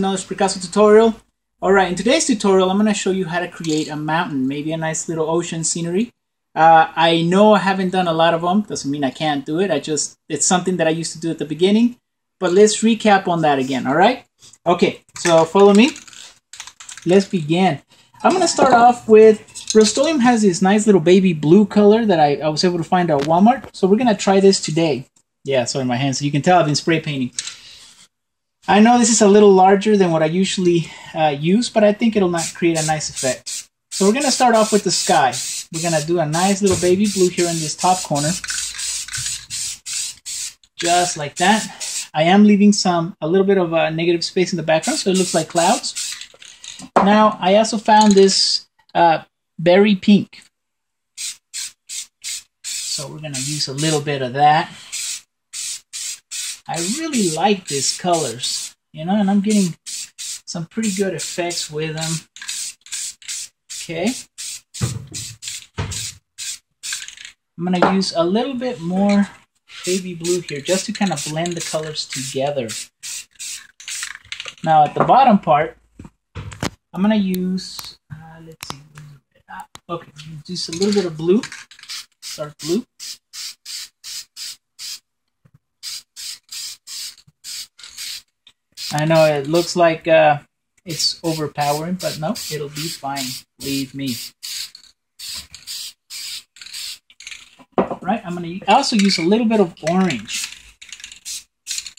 Another spraycasso tutorial. Alright, in today's tutorial I'm going to show you how to create a mountain, maybe a nice little ocean scenery. I know I haven't done a lot of them, doesn't mean I can't do it, it's something that I used to do at the beginning, but let's recap on that again, alright? Okay, so follow me. Let's begin. I'm going to start off with, Rustoleum has this nice little baby blue color that I was able to find at Walmart, so we're going to try this today. Yeah, sorry, my hands, so you can tell I've been spray painting. I know this is a little larger than what I usually use, but I think it'll not create a nice effect. So we're going to start off with the sky. We're going to do a nice little baby blue here in this top corner. Just like that. I am leaving a little bit of a negative space in the background, so it looks like clouds. Now, I also found this berry pink. So we're going to use a little bit of that. I really like these colors, you know, and I'm getting some pretty good effects with them. Okay. I'm going to use a little bit more baby blue here just to kind of blend the colors together. Now at the bottom part, I'm going to use, let's see, okay, just a little bit of blue, dark blue. I know it looks like it's overpowering, but no, it'll be fine. Believe me. Right, I'm going to also use a little bit of orange.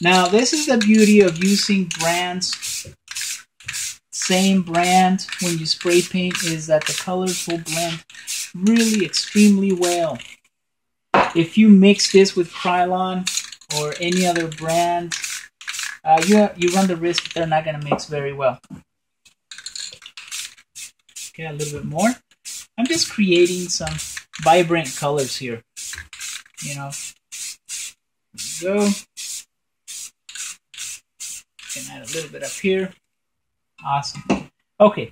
Now, this is the beauty of using brands, same brand when you spray paint, is that the colors will blend really extremely well. If you mix this with Krylon or any other brand, you run the risk that they're not going to mix very well. Okay, a little bit more. I'm just creating some vibrant colors here. You know, there we go. Can add a little bit up here. Awesome. Okay,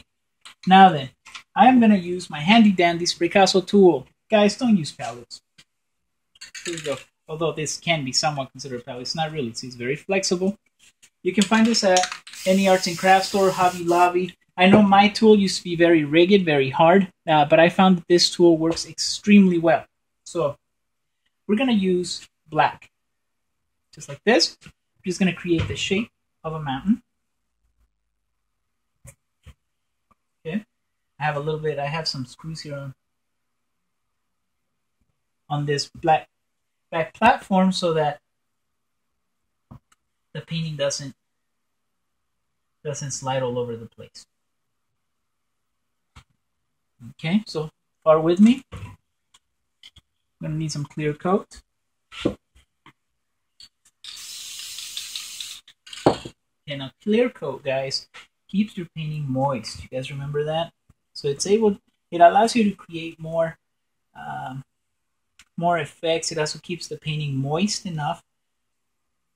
now then, I'm going to use my handy dandy spraycasso tool. Guys, don't use palettes. Here we go. Although this can be somewhat considered a palette, it's not really. It's very flexible. You can find this at any arts and crafts store, Hobby Lobby. I know my tool used to be very rigid, very hard, but I found that this tool works extremely well. So we're going to use black. Just like this. I'm just going to create the shape of a mountain. Okay. I have some screws here on this black platform so that the painting doesn't slide all over the place. Okay, so far with me. I'm gonna need some clear coat. And a clear coat, guys, keeps your painting moist. You guys remember that? So it allows you to create more effects. It also keeps the painting moist enough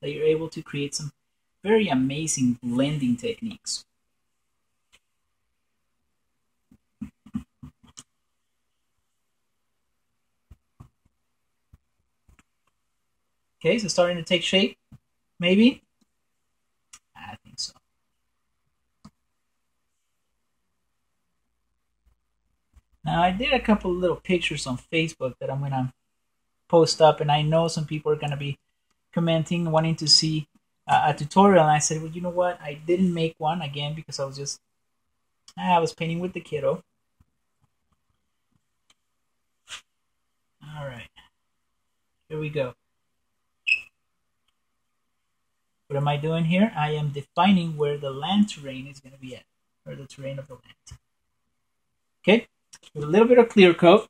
that you're able to create some very amazing blending techniques. Okay, so starting to take shape, maybe? I think so. Now, I did a couple of little pictures on Facebook that I'm going to post up, and I know some people are going to be commenting, wanting to see a tutorial, and I said, well, you know what, I didn't make one again because I was painting with the kiddo. Alright, here we go. What am I doing here? I am defining where the land terrain is going to be at, or the terrain of the land. Okay, with a little bit of clear coat.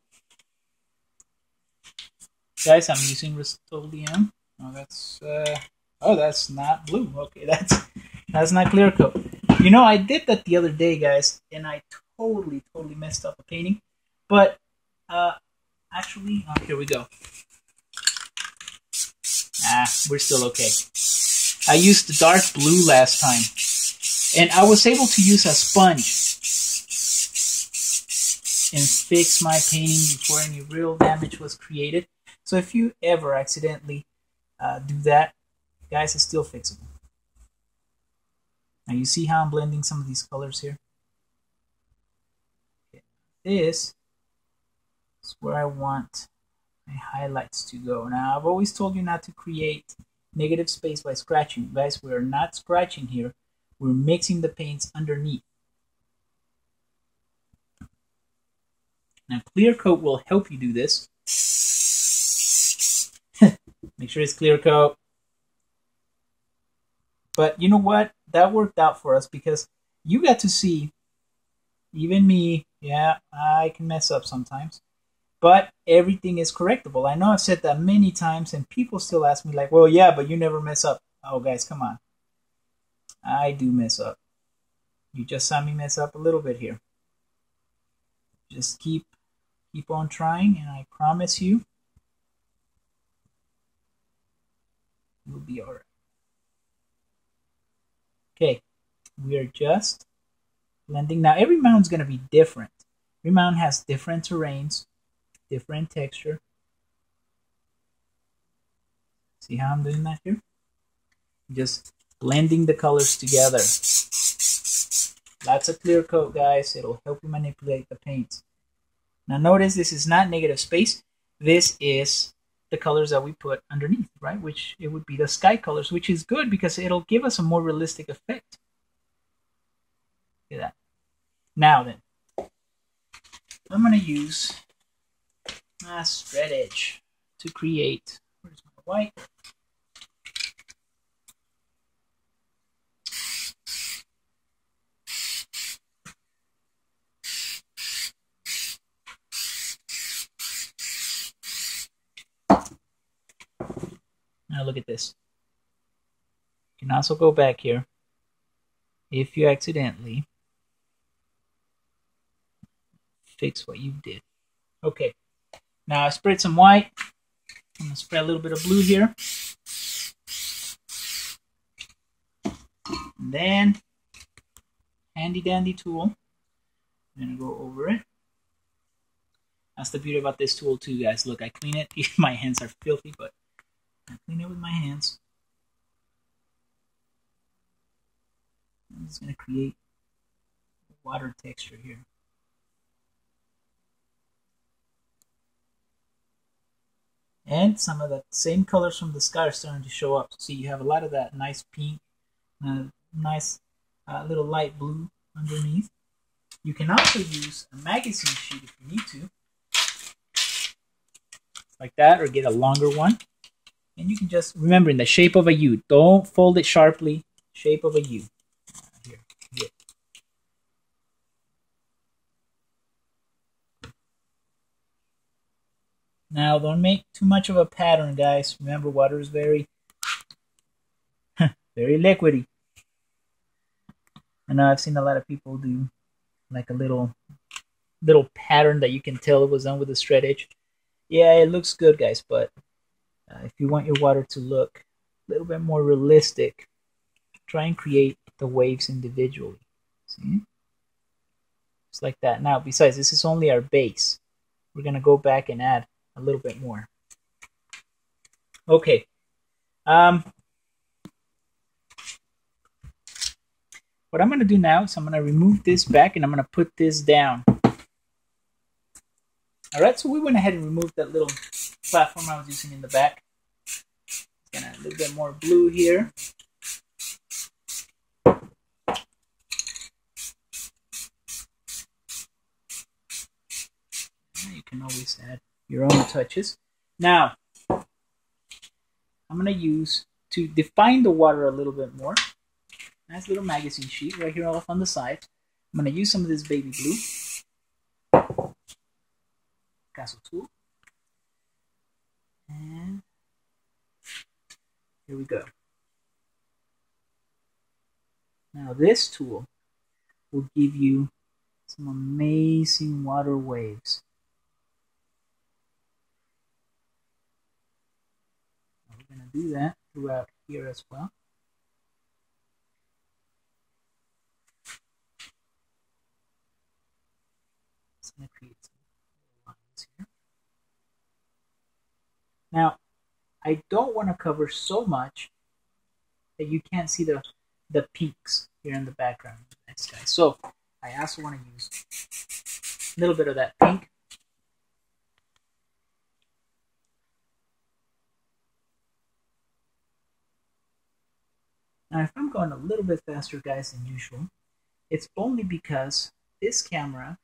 Guys, I'm using Rustoleum. Oh, that's not blue. Okay, that's not clear coat. You know, I did that the other day, guys, and I totally messed up the painting. But actually, here we go. We're still okay. I used the dark blue last time, and I was able to use a sponge and fix my painting before any real damage was created. So if you ever accidentally do that, guys, it's still fixable. Now you see how I'm blending some of these colors here? Okay. This is where I want my highlights to go. Now I've always told you not to create negative space by scratching. Guys, we're not scratching here. We're mixing the paints underneath. Now clear coat will help you do this. Make sure it's clear coat. But you know what? That worked out for us because you got to see, even me, yeah, I can mess up sometimes. But everything is correctable. I know I've said that many times and people still ask me like, well, yeah, but you never mess up. Oh, guys, come on. I do mess up. You just saw me mess up a little bit here. Just keep on trying, and I promise you, you'll be all right. Okay, we are just blending. Now, every mound's going to be different. Every mound has different terrains, different texture. See how I'm doing that here? Just blending the colors together. Lots of clear coat, guys. It'll help you manipulate the paints. Now notice this is not negative space. This is the colors that we put underneath, right? Which it would be the sky colors, which is good because it'll give us a more realistic effect. Look at that. Now then, I'm going to use a spread edge to create, where's my white? Now look at this. You can also go back here if you accidentally fix what you did. Okay, now I sprayed some white. I'm going to spray a little bit of blue here. And then, handy dandy tool. I'm going to go over it. That's the beauty about this tool too, guys. Look, I clean it. My hands are filthy, but I clean it with my hands. I'm just going to create water texture here. And some of the same colors from the sky are starting to show up. See, you have a lot of that nice pink, nice little light blue underneath. You can also use a magazine sheet if you need to. Like that, or get a longer one. And you can just, remember, in the shape of a U. Don't fold it sharply. Shape of a U. Here. Now, don't make too much of a pattern, guys. Remember, water is very, very liquidy. I know I've seen a lot of people do like a little pattern that you can tell it was done with a straight edge. Yeah, it looks good, guys, but if you want your water to look a little bit more realistic, try and create the waves individually. See? Just like that. Now, besides, this is only our base. We're going to go back and add a little bit more. Okay. What I'm going to do now is I'm going to remove this back and I'm going to put this down. Alright, so we went ahead and removed that little platform I was using in the back. Gonna add a little bit more blue here. You can always add your own touches. Now, I'm going to use, to define the water a little bit more, nice little magazine sheet right here off on the side. I'm going to use some of this baby blue. Spraycasso tool. And here we go. Now this tool will give you some amazing water waves. We're going to do that throughout here as well. Just going to create some lines here. Now, I don't want to cover so much that you can't see the the peaks here in the background. Nice guys. So I also want to use a little bit of that pink. Now if I'm going a little bit faster guys than usual, it's only because this camera,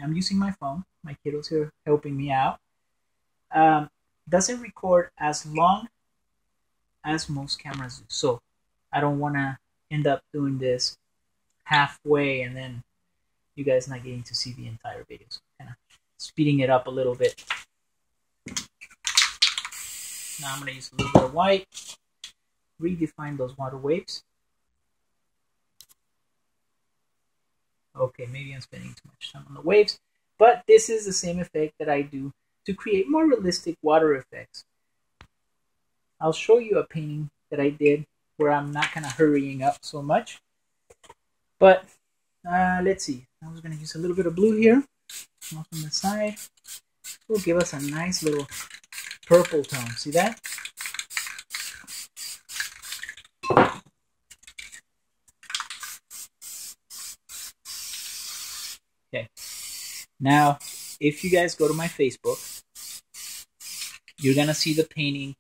I'm using my phone, my kiddos here helping me out, doesn't record as long as most cameras do. So I don't want to end up doing this halfway and then you guys not getting to see the entire video. So kind of speeding it up a little bit. Now I'm going to use a little bit of white, redefine those water waves. Okay, maybe I'm spending too much time on the waves, but this is the same effect that I do to create more realistic water effects. I'll show you a painting that I did where I'm not kind of hurrying up so much. But let's see. I was going to use a little bit of blue here off on the side. It will give us a nice little purple tone. See that? Okay. Now, if you guys go to my Facebook, you're going to see the painting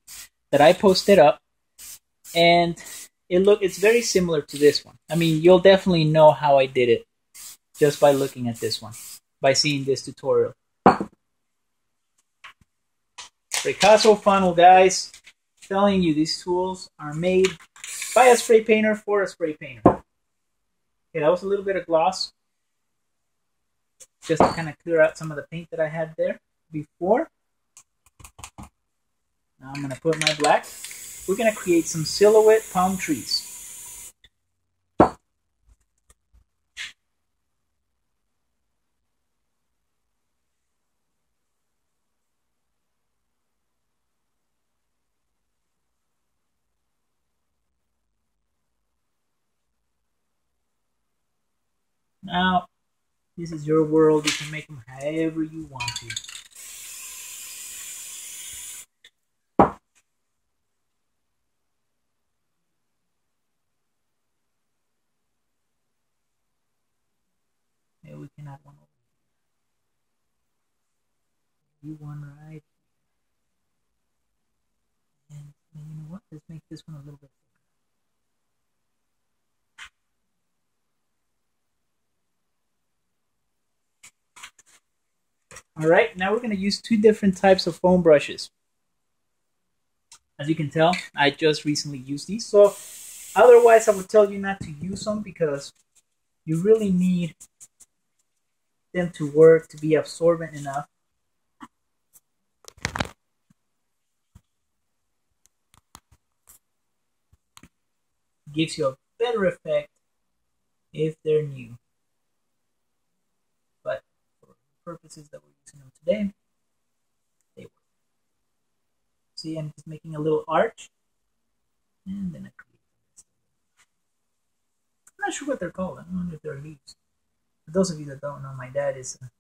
that I posted up. And it's very similar to this one. I mean, you'll definitely know how I did it just by looking at this one, by seeing this tutorial. Spraycasso funnel, guys. I'm telling you, these tools are made by a spray painter for a spray painter. Okay, that was a little bit of gloss, just to kind of clear out some of the paint that I had there before. Now I'm going to put my black. We're going to create some silhouette palm trees. Now, this is your world. You can make them however you want to. Maybe we can add one over here. One right. And you know what? Let's make this one a little bit thicker. Alright, now we're going to use two different types of foam brushes. As you can tell, I just recently used these. So otherwise I would tell you not to use them because you really need them to work, to be absorbent enough. Gives you a better effect if they're new. But for the purposes that we're using them today, they work. See, I'm just making a little arch, and then I create this. I'm not sure what they're called. I don't know if they're leaves. For those of you that don't know, my dad is a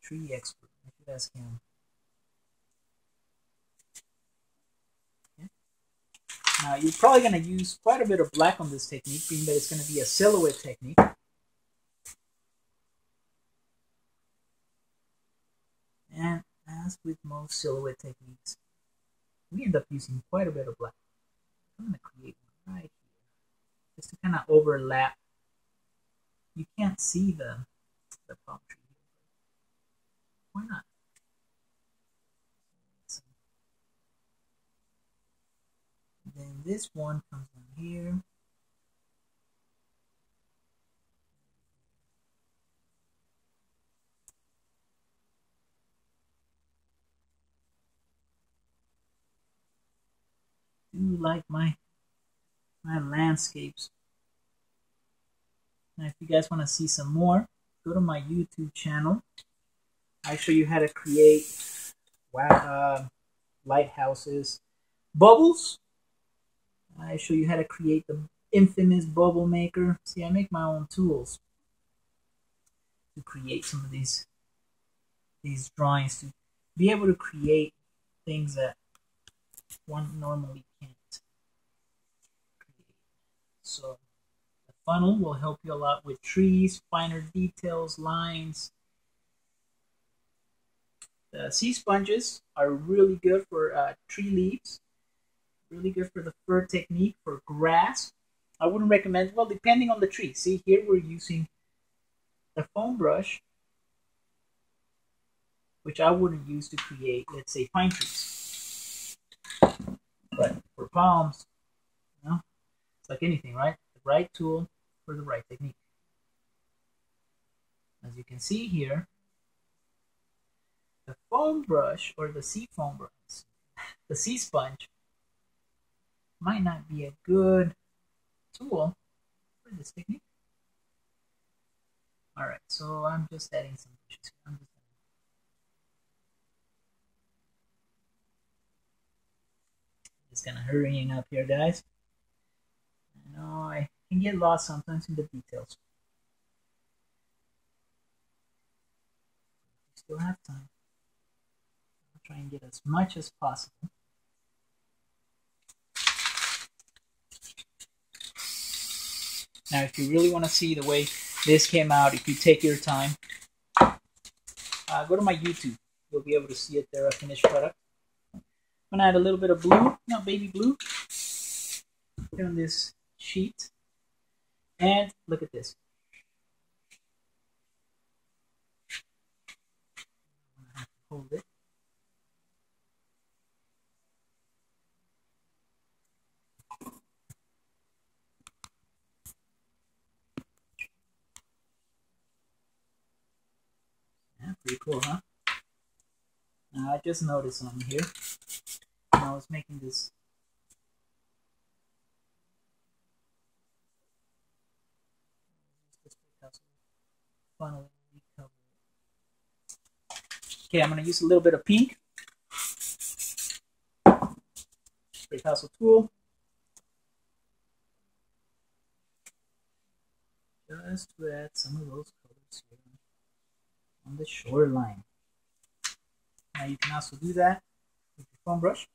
tree expert. I should ask him. Now, you're probably going to use quite a bit of black on this technique, being that it's going to be a silhouette technique. And as with most silhouette techniques, we end up using quite a bit of black. I'm going to create one right here, just to kind of overlap. You can't see the palm tree here. Why not? Then this one comes down here. Do like my landscapes. Now if you guys want to see some more, go to my YouTube channel. I show you how to create lighthouses, bubbles. I show you how to create the infamous bubble maker. See, I make my own tools to create some of these drawings, to be able to create things that one normally can't create. So funnel will help you a lot with trees, finer details, lines. The sea sponges are really good for tree leaves. Really good for the fur technique, for grass. I wouldn't recommend, well, depending on the tree. See, here we're using the foam brush, which I wouldn't use to create, let's say, pine trees. But for palms, you know, it's like anything, right? The right tool for the right technique. As you can see here, the foam brush, or the sea foam brush, the sea sponge, might not be a good tool for this technique. Alright, so I'm just adding some brushes. I'm just kind of hurrying up here, guys. I know I can get lost sometimes in the details. We still have time. I'll try and get as much as possible. Now, if you really want to see the way this came out, if you take your time, go to my YouTube. You'll be able to see it there, a finished product. I'm going to add a little bit of blue, not baby blue, on this sheet. And look at this. I'm going to have to hold it. Pretty cool, huh? Now, I just noticed something here. When I was making this funnel. Okay, I'm going to use a little bit of pink. Spraycasso tool. Just to add some of those colors here on the shoreline. Now you can also do that with your foam brush.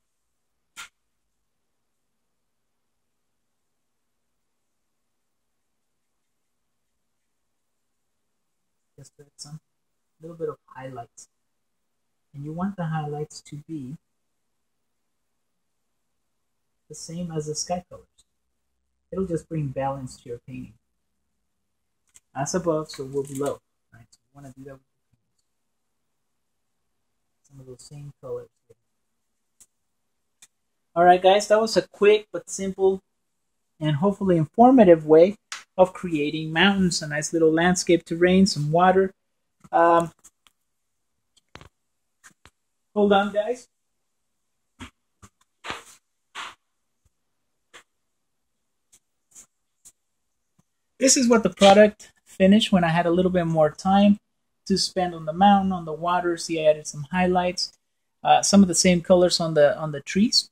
Just to add some little bit of highlights. And you want the highlights to be the same as the sky colors. It'll just bring balance to your painting. As above, so will below. Right? So you want to do that with some of those same colors here. Alright guys, that was a quick but simple and hopefully informative way of creating mountains, a nice little landscape terrain, some water. Hold on guys. This is what the product finished when I had a little bit more time to spend on the mountain, on the water. See, I added some highlights, some of the same colors on the trees.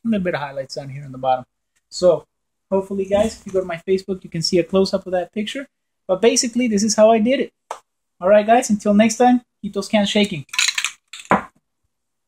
A little bit of highlights down here on the bottom. So hopefully guys, if you go to my Facebook, you can see a close-up of that picture. But basically, this is how I did it. Alright guys, until next time, keep those cans shaking.